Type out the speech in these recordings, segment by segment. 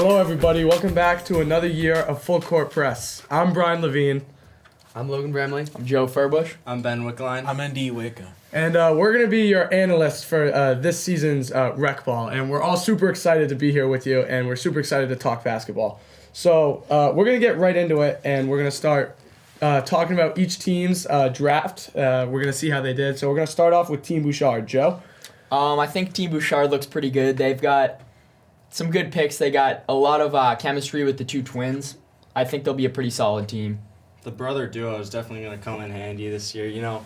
Hello, everybody. Welcome back to another year of Full Court Press. I'm Brian Levine. I'm Logan Bramley. I'm Joe Furbush. I'm Ben Wickline. I'm Iweka. And we're going to be your analysts for this season's rec ball. And we're all super excited to be here with you, and we're super excited to talk basketball. So we're going to get right into it, and we're going to start talking about each team's draft. We're going to see how they did. So we're going to start off with Team Buchard. Joe? I think Team Buchard looks pretty good. They've got some good picks. They got a lot of chemistry with the two twins. I think they'll be a pretty solid team. The brother duo is definitely going to come in handy this year. You know,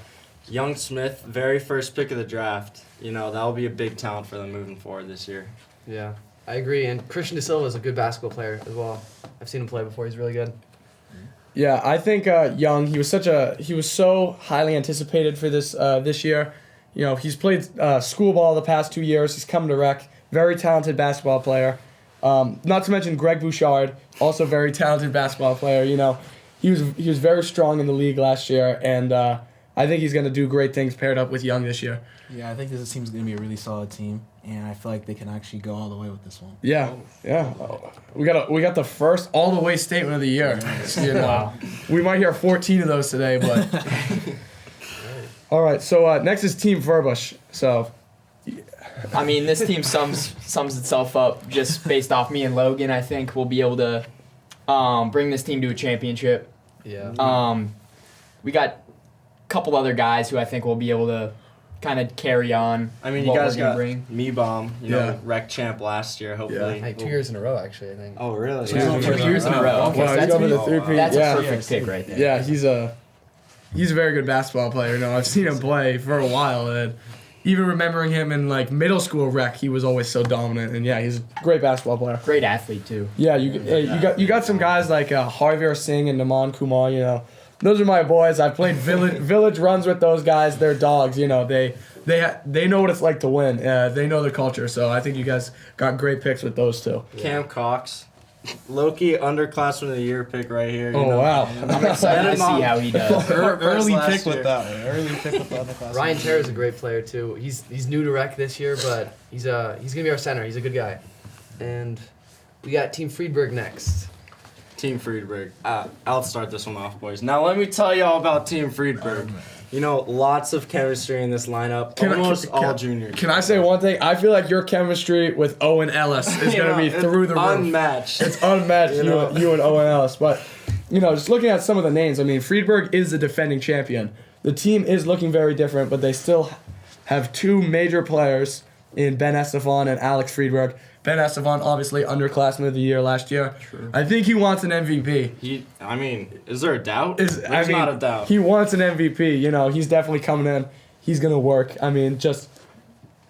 Young Smith, very first pick of the draft. You know, that'll be a big talent for them moving forward this year. Yeah, I agree. And Christian De Silva is a good basketball player as well. I've seen him play before. He's really good. Yeah, I think Young, he was so highly anticipated for this year. You know, he's played school ball the past 2 years. He's come to rec. Very talented basketball player. Not to mention Greg Buchard, also very talented basketball player. You know, he was very strong in the league last year, and I think he's going to do great things paired up with Young this year. Yeah, I think this team's going to be a really solid team, and I feel like they can actually go all the way with this one. Yeah. We got the first all the way statement of the year. You know, wow. We might hear 14 of those today, but all right. So next is Team Furbush. So. I mean, this team sums itself up just based off me and Logan. I think we'll be able to bring this team to a championship. Yeah. We got a couple other guys who I think will be able to kind of carry on. I mean, you guys got Me-Bomb, rec champ last year, hopefully. Hey, 2 years in a row, actually, I think. Oh, really? 2 years in a row. Okay, wow, that's a perfect pick right there. Yeah, he's a very good basketball player. You know, I've seen him play for a while, and even remembering him in like middle school rec, he was always so dominant. And yeah, he's a great basketball player. Great athlete too. Yeah, you got some guys like Harvey Singh and Naman Kumar. You know, those are my boys. I played village runs with those guys. They're dogs. You know, they know what it's like to win. They know the culture. So I think you guys got great picks with those two. Cam Cox. Low-key underclassman of the year pick right here. Oh, wow. I'm excited to see how he does. Early pick with that one. Early pick with the underclassman. Ryan Terra is a great player, too. He's new to rec this year, but he's going to be our center. He's a good guy. And we got Team Freedberg next. Team Freedberg. I'll start this one off, boys. Now, let me tell you all about Team Freedberg. You know, lots of chemistry in this lineup. Almost all juniors. Can I say one thing? I feel like your chemistry with Owen Ellis is going to be through the roof. Unmatched. It's unmatched, you and Owen Ellis. But, you know, just looking at some of the names, I mean, Freedberg is the defending champion. The team is looking very different, but they still have two major players in Ben Estefan and Alex Freedberg. Ben Estefan, obviously, underclassman of the year last year. True. I think he wants an MVP. Is there a doubt? There's not a doubt. He wants an MVP. You know, he's definitely coming in. He's going to work. I mean, just,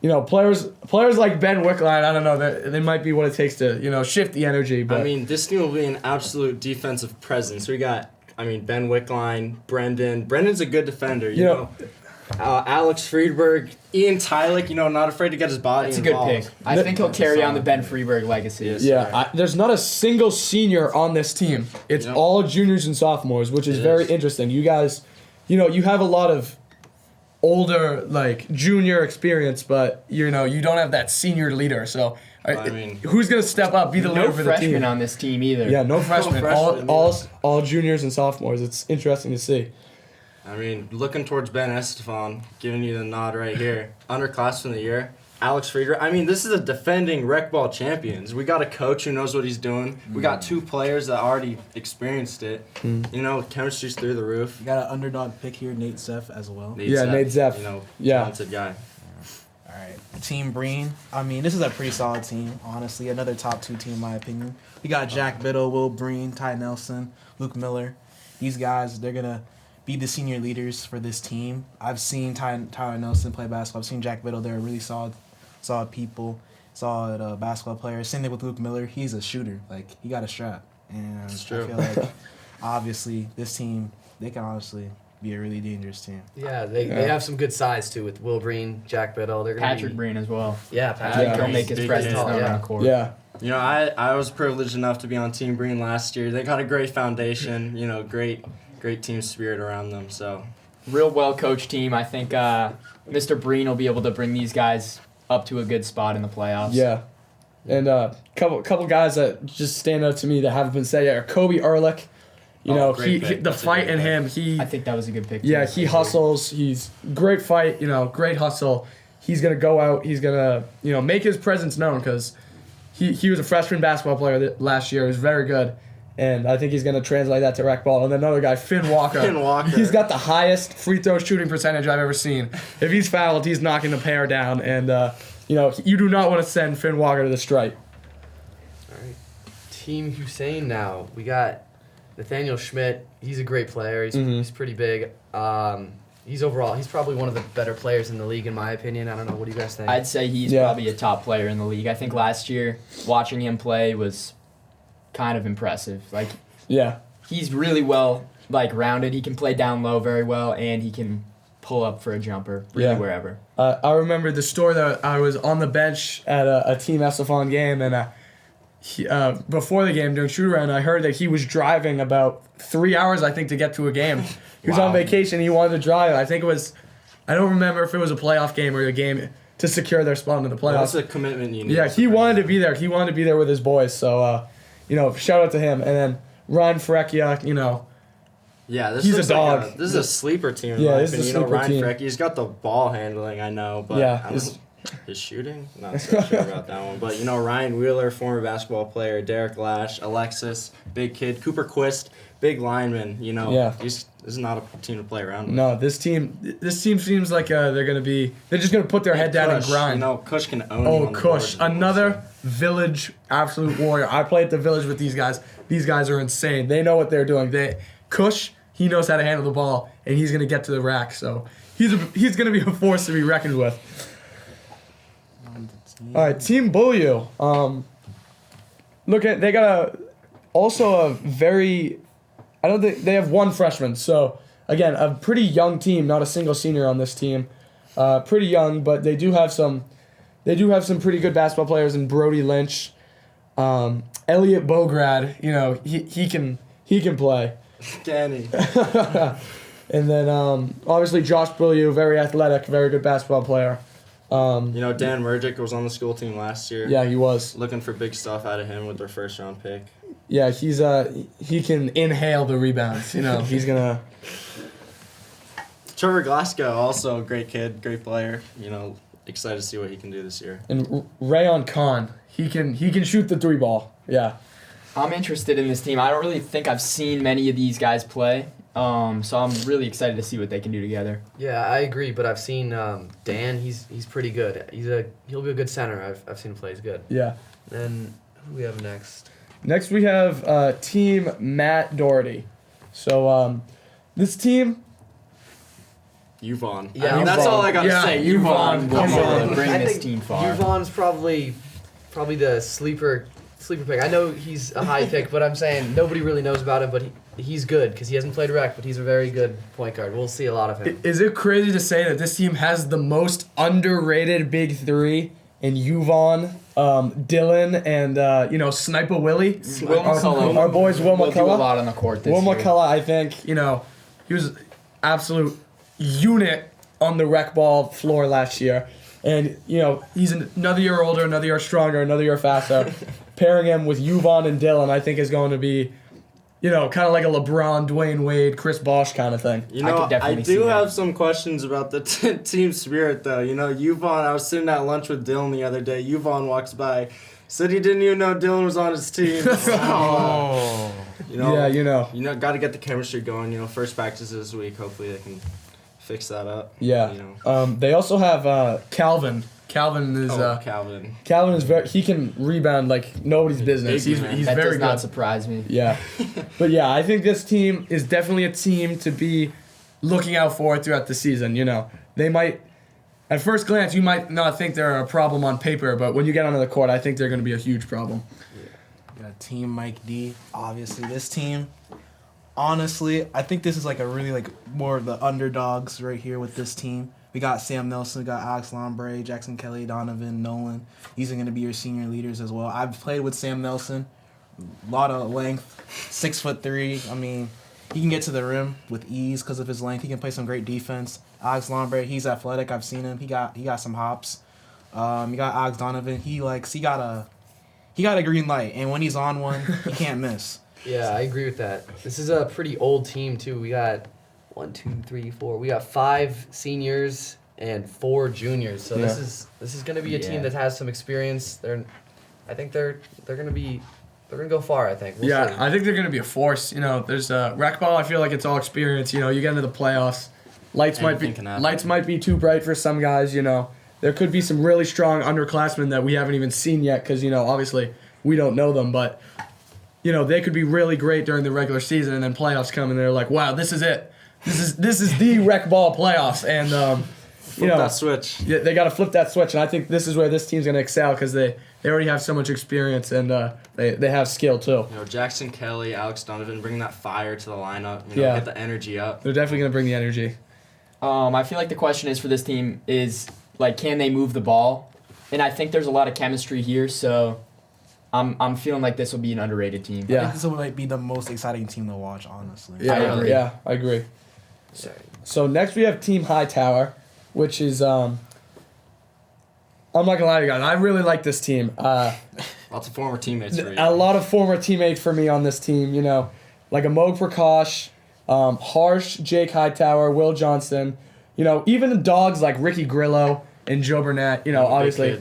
you know, players like Ben Wickline, I don't know, they might be what it takes to, you know, shift the energy. But I mean, this team will be an absolute defensive presence. We got, Ben Wickline, Brendan. Brendan's a good defender, you know. Alex Freedberg, Ian Tylick, you know, not afraid to get his body involved. That's a good pick. I think he'll carry on the Ben Freedberg legacy. Yeah, there's not a single senior on this team. It's all juniors and sophomores, which is very interesting. You guys, you know, you have a lot of older, like, junior experience, but, you know, you don't have that senior leader. So, who's going to step up, be the leader for the team? No freshmen on this team either. Yeah, no freshmen. All juniors and sophomores. It's interesting to see. I mean, looking towards Ben Estefan, giving you the nod right here. Underclassman of the year, Alex Freedberg. I mean, this is a defending rec ball champions. We got a coach who knows what he's doing. We got two players that already experienced it. You know, chemistry's through the roof. You got an underdog pick here, Nate Zeff as well. Nate Zeff. You know, talented guy. All right, Team Breen. I mean, this is a pretty solid team, honestly. Another top 2 team, in my opinion. We got Jack Biddle, Will Breen, Ty Nelson, Luke Miller. These guys, they're going to be the senior leaders for this team. I've seen Tyler Nelson play basketball. I've seen Jack Biddle. They're really solid people, solid basketball players. Same thing with Luke Miller. He's a shooter. Like, he got a strap. And I feel like, obviously, this team, they can honestly be a really dangerous team. Yeah, they have some good size, too, with Will Breen, Jack Biddle. They're Patrick Breen as well. Yeah, Patrick. He'll make his presence known on the court. Yeah. You know, I was privileged enough to be on Team Breen last year. They got a great foundation, you know, great team spirit around them. So, real well-coached team. I think Mr. Breen will be able to bring these guys up to a good spot in the playoffs. Yeah. And couple guys that just stand out to me that haven't been said yet are Kobe Ehrlich. You know, great pick. the That's a fight great in pick. him, I think that was a good pick. yeah, too. he hustles. He's great fight, great hustle. He's going to go out. He's going to, make his presence known because he was a freshman basketball player last year. He was very good. And I think he's going to translate that to rec ball. And then another guy, Finn Walker. Finn Walker. He's got the highest free throw shooting percentage I've ever seen. If he's fouled, he's knocking the pair down. And, you do not want to send Finn Walker to the stripe. All right. Team Hussein now. We got Nathaniel Schmidt. He's a great player. He's pretty big. He's probably one of the better players in the league, in my opinion. I don't know. What do you guys think? I'd say he's probably a top player in the league. I think last year, watching him play was kind of impressive. Like, Yeah. he's really well, rounded. He can play down low very well, and he can pull up for a jumper really wherever. I remember the story that I was on the bench at a Team Estefan game, and before the game during shoot around, I heard that he was driving about 3 hours, I think, to get to a game. He was on vacation. He wanted to drive. I don't remember if it was a playoff game or a game to secure their spot in the playoffs. That's a commitment you need. Yeah, he wanted to be there. He wanted to be there with his boys. So, shout out to him. And then Ryan Frekia, Yeah, this He's a looks dog. Like this is a sleeper team. Yeah, Yeah, this is a sleeper Ryan team. Frecky, he's got the ball handling, I know, but Yeah, his shooting, not so sure about that one. But Ryan Wheeler, former basketball player, Derek Lash, Alexis, big kid, Cooper Quist, big lineman. This is not a team to play around with. no, this team seems like they're just gonna put their head down and Kush, grind. Kush can own. you Oh, on the Kush, boards. another Village absolute warrior. I played at the Village with these guys. These guys are insane. They know what they're doing. Kush, he knows how to handle the ball, and he's gonna get to the rack. So he's gonna be a force to be reckoned with. All right, Team Bulliu. They got a very. I don't think they have one freshman. So again, a pretty young team, not a single senior on this team. Pretty young, but they do have some. They do have some pretty good basketball players in Brody Lynch, Elliot Bograd. He can play. Danny. And then obviously Josh Bulliu, very athletic, very good basketball player. Dan Murgic was on the school team last year. Yeah, he was. Looking for big stuff out of him with their first round pick. Yeah, he can inhale the rebounds. He's gonna. Trevor Glasgow, also a great kid, great player. Excited to see what he can do this year. And Rayon Khan, he can shoot the three ball. Yeah. I'm interested in this team. I don't really think I've seen many of these guys play, so I'm really excited to see what they can do together. Yeah, I agree, but I've seen Dan. He's pretty good. He'll be a good center. I've seen him play. He's good. Yeah. Then who do we have next? Next we have Team Matt Doherty. So this team. Yvonne. Yeah, that's all I got to Yeah, say. Yvonne. will Come on. bring I this think team far. Yvonne's probably the sleeper pick. I know he's a high pick, but I'm saying nobody really knows about him, but he's good because he hasn't played rec, but he's a very good point guard. We'll see a lot of him. Is it crazy to say that this team has the most underrated big three in Yvonne, Dylan, and Sniper Willie? Will McCullough. Our boys Will will do a McCullough. lot on the court this Will year. McCullough, I think, he was absolute unit on the rec ball floor last year. And, he's another year older, another year stronger, another year faster. Pairing him with Yvonne and Dylan, I think, is going to be, kind of like a LeBron, Dwayne Wade, Chris Bosh kind of thing. I could definitely I see do that. have some questions about the team spirit, though. Yvonne, I was sitting at lunch with Dylan the other day. Yvonne walks by, said he didn't even know Dylan was on his team. Yeah, got to get the chemistry going. First practice this week. Hopefully they can fix that up. Yeah. They also have Calvin. Calvin is Calvin. Calvin is he can rebound like nobody's business. Big He's man. he's That very does not good. surprise me. Yeah. But yeah, I think this team is definitely a team to be looking out for throughout the season. They might, at first glance, you might not think they're a problem on paper, but when you get onto the court, I think they're going to be a huge problem. Got Team Mike D. Obviously, this team. Honestly, I think this is like a really more of the underdogs right here with this team. We got Sam Nelson, we got Alex Lombre, Jackson Kelly, Donovan, Nolan. These are going to be your senior leaders as well. I've played with Sam Nelson. A lot of length, 6'3". I mean, he can get to the rim with ease because of his length. He can play some great defense. Alex Lombre, he's athletic. I've seen him. He got some hops. You got Alex Donovan. He got he got a green light, and when he's on one, he can't miss. Yeah, I agree with that. This is a pretty old team too. We got 1, 2, 3, 4. We got 5 seniors and 4 juniors. So this is going to be a team that has some experience. I think they're going to go far. I think. We'll see. I think they're going to be a force. There's rec ball. I feel like it's all experience. You get into the playoffs. Lights might be too bright for some guys. There could be some really strong underclassmen that we haven't even seen yet because obviously we don't know them, but. They could be really great during the regular season, and then playoffs come, and they're like, "Wow, this is it. This is the rec ball playoffs." And flip that switch. Yeah, they got to flip that switch, and I think this is where this team's gonna excel because they already have so much experience and they have skill too. Jackson Kelly, Alex Donovan, bringing that fire to the lineup. Get the energy up. They're definitely gonna bring the energy. I feel like the question is for this team is like, can they move the ball? And I think there's a lot of chemistry here, so. I'm feeling like this will be an underrated team. I think this might be the most exciting team to watch, honestly. Yeah, I agree. So next we have Team Hightower, which is I'm not gonna lie to you guys, I really like this team. Lots of former teammates for you. A lot of former teammates for me on this team. Like a Moog Prakash, Harsh, Jake Hightower, Will Johnston. Even the dogs like Ricky Grillo and Joe Burnett. Obviously.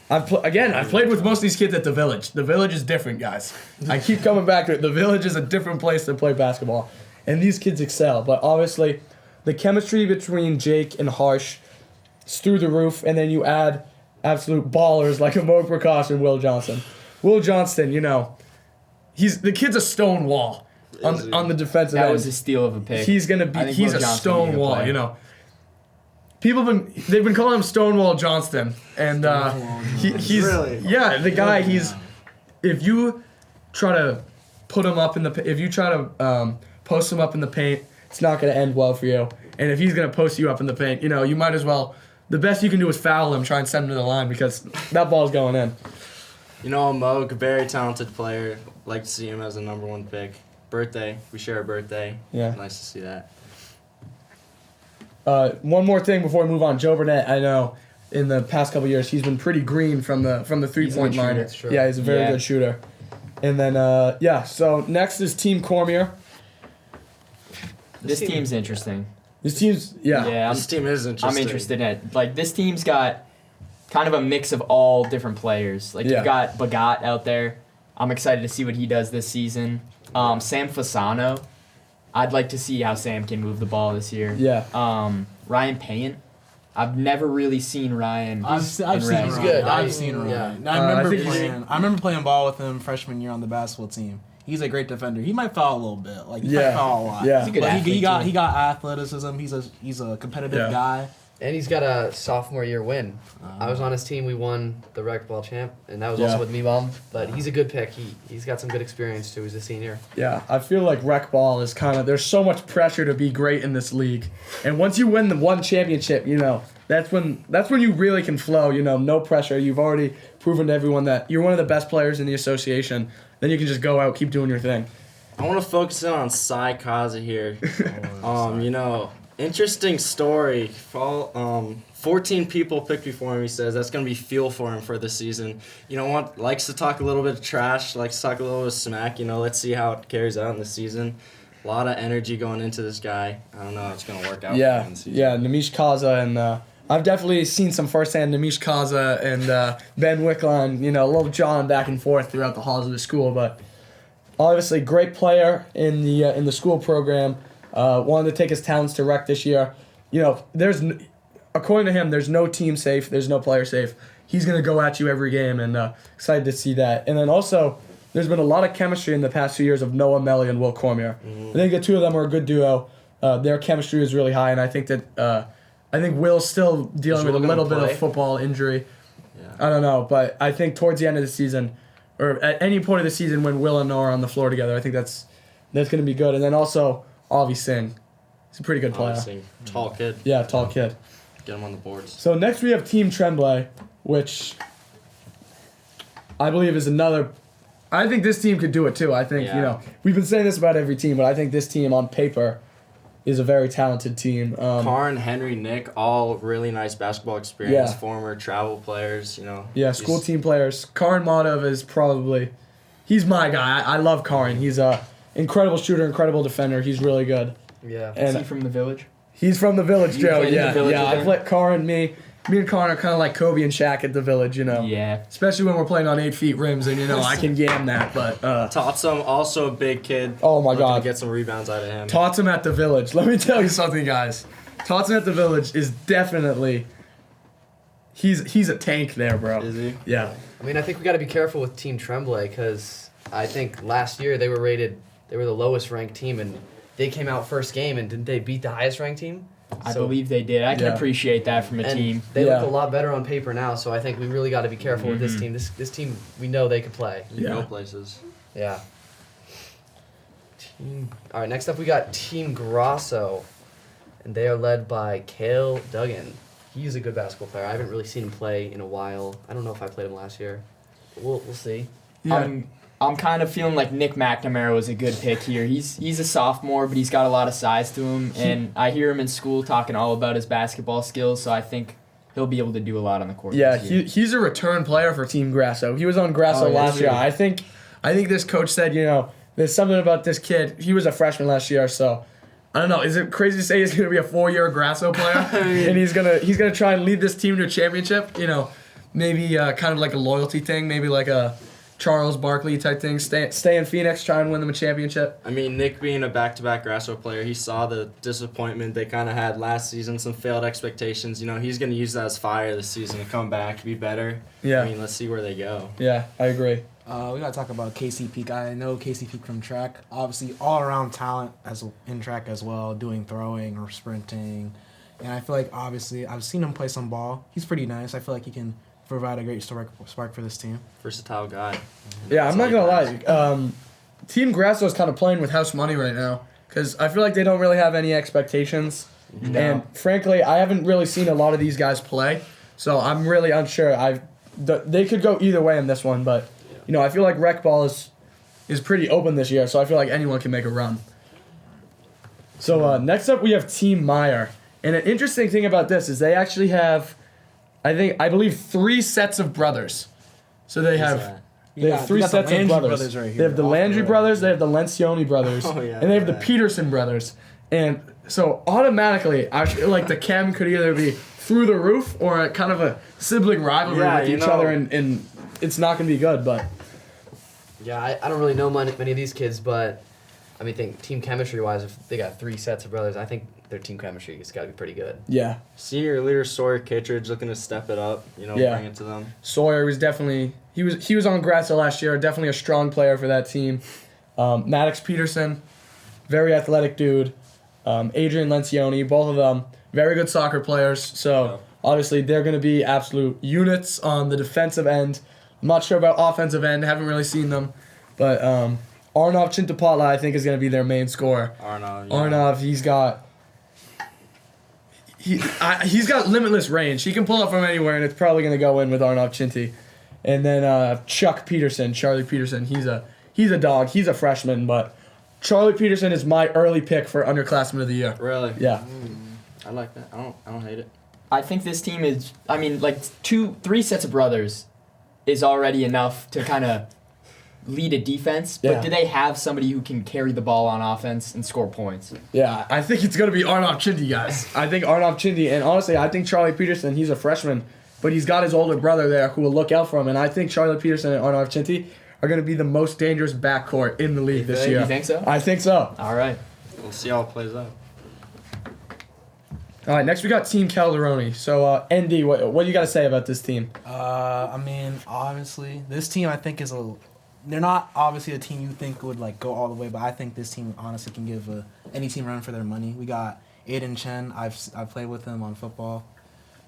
I've played with most of these kids at the Village. The Village is different, guys. I keep coming back to it. The Village is a different place to play basketball. And these kids excel. But obviously, the chemistry between Jake and Harsh is through the roof. And then you add absolute ballers like a Mo Prakash and Will Johnson. Will Johnston, the kid's a stone wall on the defensive end. That was a steal of a pick. He's a stone wall, They've been calling him Stonewall Johnston, and he's really? The guy. If you try to put him up if you try to post him up in the paint, it's not going to end well for you. And if he's going to post you up in the paint, you might as well. The best you can do is foul him, try and send him to the line because that ball's going in. Moog, very talented player. Like to see him as a number 1 pick. Birthday, we share a birthday. Yeah, nice to see that. One more thing before we move on. Joe Burnett, I know in the past couple of years he's been pretty green from the 3-point line. Yeah, he's a very good shooter. And then so next is Team Cormier. This team's interesting. This team's this team is interesting. I'm interested in it. Like this team's got kind of a mix of all different players. Like you've got Buchard out there. I'm excited to see what he does this season. Sam Fasano. I'd like to see how Sam can move the ball this year. Yeah. Ryan Payne. I've never really seen Ryan. I've seen He's Ryan. good. I've seen Ryan. Yeah. I remember playing ball with him freshman year on the basketball team. He's a great defender. He might foul a little bit. He might foul a lot. Yeah. He's a good but athlete, he got athleticism. He's a competitive guy. And he's got a sophomore year win. I was on his team. We won the rec ball champ, and that was also with me, Mom. But he's a good pick. He's got some good experience too. He's a senior. Yeah, I feel like rec ball is there's so much pressure to be great in this league, and once you win the one championship, that's when you really can flow. No pressure. You've already proven to everyone that you're one of the best players in the association. Then you can just go out, keep doing your thing. I want to focus in on Sai Kaza here. Interesting story. 14 people picked before him, he says. That's going to be fuel for him for the season. Likes to talk a little bit of trash, likes to talk a little bit of smack. Let's see how it carries out in the season. A lot of energy going into this guy. I don't know how it's going to work out for him in the season. Yeah, Nimish Kaza, and I've definitely seen some firsthand Nimish Kaza and Ben Wickline, little John back and forth throughout the halls of the school. But obviously, great player in the school program. Wanted to take his talents to rec this year. According to him, there's no team safe. There's no player safe. He's going to go at you every game, and excited to see that. And then also, there's been a lot of chemistry in the past few years of Noah Melly and Will Cormier. I think the two of them are a good duo. Their chemistry is really high, and I think that Will's still dealing with a little bit of football injury. Yeah. I don't know, but I think towards the end of the season, or at any point of the season when Will and Noah are on the floor together, I think that's going to be good. And then also, Avi Singh. He's a pretty good player. Tall kid. Yeah, tall kid. Get him on the boards. So next we have Team Tremble, which I believe is another. I think this team could do it too. I think we've been saying this about every team, but I think this team on paper is a very talented team. Karn, Henry, Nick, all really nice basketball experience. Yeah. Former travel players, Yeah, school team players. Karin Madov is probably, he's my guy. I love Karin. He's a incredible shooter, incredible defender. He's really good. Yeah. Is And he from the village? he's from the Village, You Joe. played in Yeah, the Village yeah. with I him? played Karin. Me and Karin are kind of like Kobe and Shaq at the Village, Yeah. Especially when we're playing on 8 feet rims, and I can yam that. But Totsum, also a big kid. oh my Looking God, to get some rebounds out of him. Totsum at the Village. Let me tell you something, guys. Totsum at the Village is definitely. He's a tank there, bro. Is he? Yeah. I mean, I think we got to be careful with Team Tremble because I think last year they were the lowest ranked team, and they came out first game, and didn't they beat the highest ranked team? I believe they did. I can Yeah. appreciate that from a And team. they Yeah. look a lot better on paper now, so I think we really got to be careful with this team. This team, we know they can play. You Yeah. go places. Yeah. All right, next up we got Team Grasso, and they are led by Cale Duggan. He's a good basketball player. I haven't really seen him play in a while. I don't know if I played him last year. We'll see. Yeah. I'm kind of feeling like Nick McNamara was a good pick here. He's a sophomore, but he's got a lot of size to him, and I hear him in school talking all about his basketball skills, so I think he'll be able to do a lot on the court. Yeah, this year. he's a return player for Team Grasso. He was on Grasso Oh, yeah, last year. really? I think this coach said, there's something about this kid. He was a freshman last year, so I don't know. Is it crazy to say he's gonna be a 4-year Grasso player and he's gonna try and lead this team to a championship? Maybe kind of like a loyalty thing, maybe like a Charles Barkley type thing. Stay in Phoenix, try and win them a championship. I mean, Nick being a back-to-back Grasso player, he saw the disappointment they kind of had last season, some failed expectations. He's going to use that as fire this season to come back, be better. Yeah. I mean, let's see where they go. Yeah, I agree. We gotta talk about Casey Peak. I know Casey Peak from track. Obviously, all around talent in track as well, doing throwing or sprinting. And I feel like obviously I've seen him play some ball. He's pretty nice. I feel like he can provide a great spark for this team. Versatile guy. Yeah, I'm not gonna That's lie. Team Grasso is kind of playing with house money right now because I feel like they don't really have any expectations. No. And frankly, I haven't really seen a lot of these guys play, so I'm really unsure. They could go either way in this one, but I feel like rec ball is pretty open this year, so I feel like anyone can make a run. So next up we have Team Meyer, and an interesting thing about this is they actually have, I believe 3 sets of brothers. So they have. that? They have 3 got the sets of Landry brothers. right They here, have the off Landry right. brothers, they have the Lencioni brothers, Oh, yeah, and they have the yeah. Peterson brothers. And so automatically, I feel like the chem could either be through the roof or a kind of a sibling rivalry Yeah, with you each know. other, and it's not going to be good. But Yeah, I don't really know many of these kids, but I mean, think team chemistry wise, if they got 3 sets of brothers, I think their team chemistry has got to be pretty good. yeah, Senior leader Sawyer Kittredge looking to step it up, Yeah. bring it to them. Sawyer was definitely he was on Grasso last year, definitely a strong player for that team. Maddox Peterson, very athletic dude. Adrian Lencioni, both of them very good soccer players. So Yeah. obviously they're going to be absolute units on the defensive end. I'm not sure about offensive end, haven't really seen them, but Arnav Chintapatla I think is going to be their main scorer. Arnav. Arnav, he's got limitless range. He can pull up from anywhere, and it's probably going to go in with Arnav Chinty. And then Charlie Peterson, he's a dog. He's a freshman, but Charlie Peterson is my early pick for underclassman of the year. Really? Yeah. I like that. I don't hate it. I think this team is, 3 sets of brothers is already enough to kind of lead a defense. But Yeah. do they have somebody who can carry the ball on offense and score points? Yeah, I think it's going to be Arnav Chinty, guys. I think Arnav Chinty, and honestly, I think Charlie Peterson, he's a freshman, but he's got his older brother there who will look out for him, and I think Charlie Peterson and Arnav Chinty are going to be the most dangerous backcourt in the league this year. You think so? I think so. All right. We'll see how it plays out. All right, next we got Team Calderon. So, ND, what do you got to say about this team? Obviously, this team I think they're not obviously a team you think would go all the way, but I think this team honestly can give any team a run for their money. We got Aiden Chen. I've played with him on football.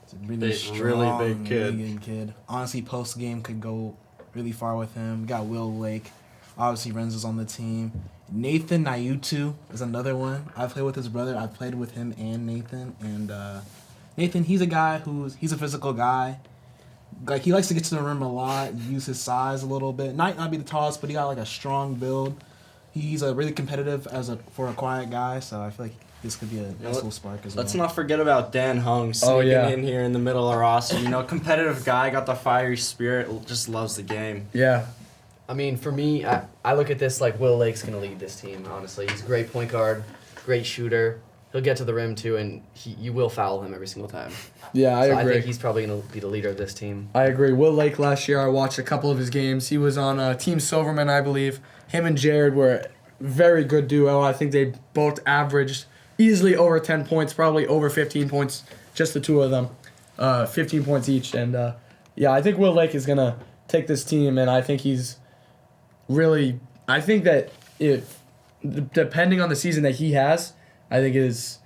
It's a really strong, big kid. really good kid. Honestly, post game could go really far with him. We got Will Lake. Obviously, Renzo's on the team. Nathan Nayutu is another one. I played with his brother. I played with him and Nathan. And Nathan, he's a guy he's a physical guy. He likes to get to the rim a lot, use his size a little bit. Might not be the tallest, but he got a strong build. He's really competitive for a quiet guy, so I feel like this could be a nice little spark as well. Let's not forget about Dan Hung sneaking yeah. in here in the middle of our roster. You know, competitive guy, got the fiery spirit, just loves the game. Yeah. I mean, for me, I look at this like Will Lake's going to lead this team, honestly. He's a great point guard, great shooter. He'll get to the rim, too, and you will foul him every single time. Yeah, I So agree. I think he's probably going to be the leader of this team. I agree. Will Lake last year, I watched a couple of his games. He was on Team Silverman, I believe. Him and Jared were a very good duo. I think they both averaged easily over 10 points, probably over 15 points, just the two of them. 15 points each. And, yeah, I think Will Lake is going to take this team, and I think he's really... I think that if, depending on the season that he has, I think it is...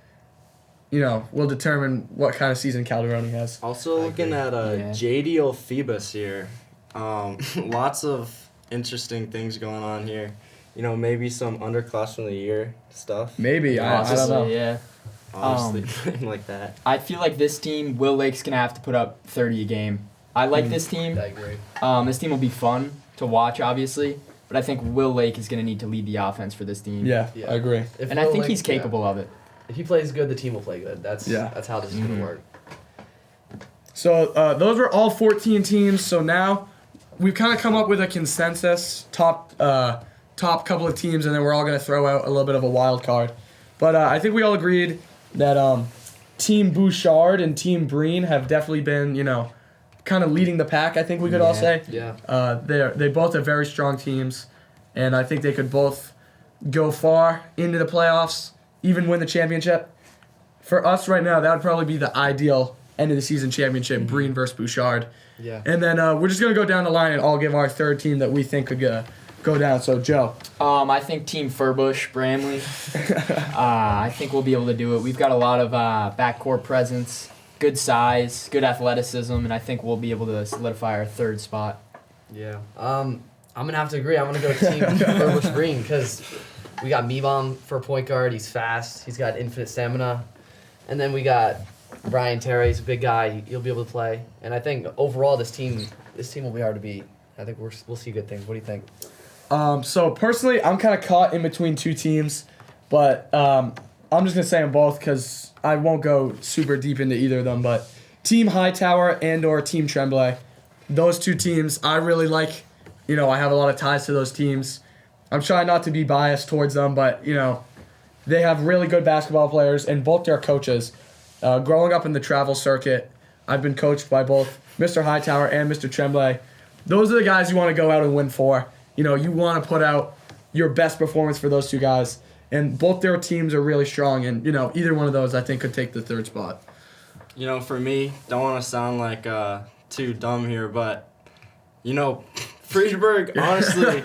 will determine what kind of season Calderon has. Also looking at J.D. Phoebus here. Lots of interesting things going on here. Maybe some underclassmen of the year stuff. Maybe. I don't know. Yeah. Honestly, like that. I feel like this team, Will Lake's going to have to put up 30 a game. I like this team. I agree. This team will be fun to watch, obviously. But I think Will Lake is going to need to lead the offense for this team. Yeah, I agree. And I think he's capable of it. If he plays good, the team will play good. That's how this is going to work. So those were all 14 teams. So now we've kind of come up with a consensus top couple of teams, and then we're all going to throw out a little bit of a wild card. But I think we all agreed that Team Buchard and Team Breen have definitely been, kind of leading the pack, I think we could all say. Yeah. They both are very strong teams, and I think they could both go far into the playoffs, even win the championship. For us right now, that would probably be the ideal end of the season championship, Breen versus Buchard. Yeah. And then we're just going to go down the line and all give our third team that we think could go down. So, Joe. I think Team Furbush, Bramley. I think we'll be able to do it. We've got a lot of backcourt presence, good size, good athleticism, and I think we'll be able to solidify our third spot. Yeah. I'm going to have to agree. I'm going to go Team Furbush Breen because we got Meebom for point guard. He's fast. He's got infinite stamina. And then we got Brian Terry. He's a big guy. He'll be able to play. And I think overall this team will be hard to beat. I think we'll see good things. What do you think? So personally, I'm kind of caught in between two teams, but I'm just going to say them both because I won't go super deep into either of them. But Team Hightower and or Team Tremble, those two teams I really like. I have a lot of ties to those teams. I'm trying not to be biased towards them, but, they have really good basketball players and both their coaches. Growing up in the travel circuit, I've been coached by both Mr. Hightower and Mr. Tremble. Those are the guys you want to go out and win for. You want to put out your best performance for those two guys. And both their teams are really strong, and, either one of those I think could take the third spot. For me, don't want to sound like too dumb here, but, Freedberg, honestly,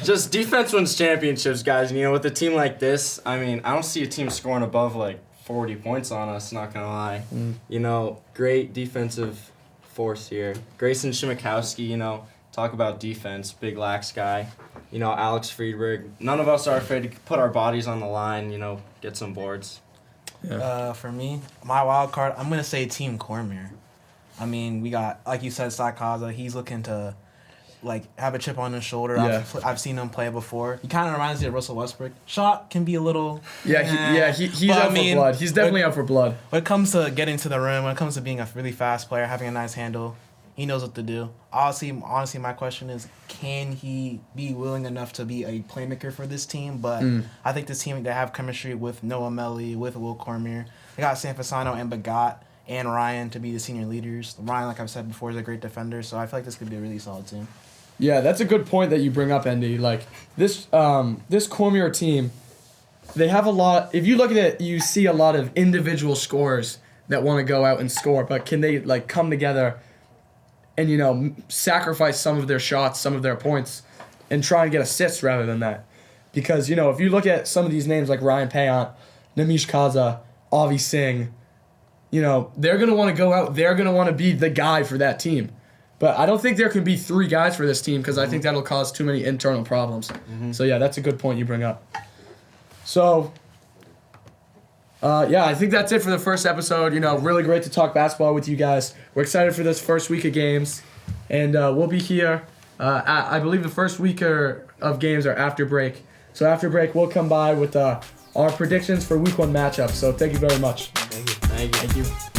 just defense wins championships, guys. With a team like this, I don't see a team scoring above, 40 points on us, not going to lie. Great defensive force here. Grayson Shimikowski, talk about defense, big lax guy. Alex Freedberg. None of us are afraid to put our bodies on the line, get some boards. Yeah. For me, my wild card, I'm going to say Team Cormier. We got, like you said, Sakaza. He's looking to, have a chip on his shoulder. Yeah. I've seen him play before. He kind of reminds me of Russell Westbrook. Shot can be a little... He's out for blood. He's definitely out for blood. When it comes to getting to the rim, when it comes to being a really fast player, having a nice handle, he knows what to do. Honestly, my question is, can he be willing enough to be a playmaker for this team? But I think this team, they have chemistry with Noah Melly, with Will Cormier. They got San Fasano and Buchard and Ryan to be the senior leaders. Ryan, like I've said before, is a great defender, so I feel like this could be a really solid team. Yeah, that's a good point that you bring up, Andy. This Cormier team, they have a lot. If you look at it, you see a lot of individual scorers that want to go out and score, but can they come together and sacrifice some of their shots, some of their points, and try and get assists rather than that? Because if you look at some of these names like Ryan Payant, Namish Kaza, Avi Singh, they're gonna want to go out. They're gonna want to be the guy for that team. But I don't think there can be three guys for this team because I think that'll cause too many internal problems. So, yeah, that's a good point you bring up. So, I think that's it for the first episode. Really great to talk basketball with you guys. We're excited for this first week of games. And we'll be here. I believe the first week of games are after break. So, after break, we'll come by with our predictions for week 1 matchups. So thank you very much. Thank you. Thank you.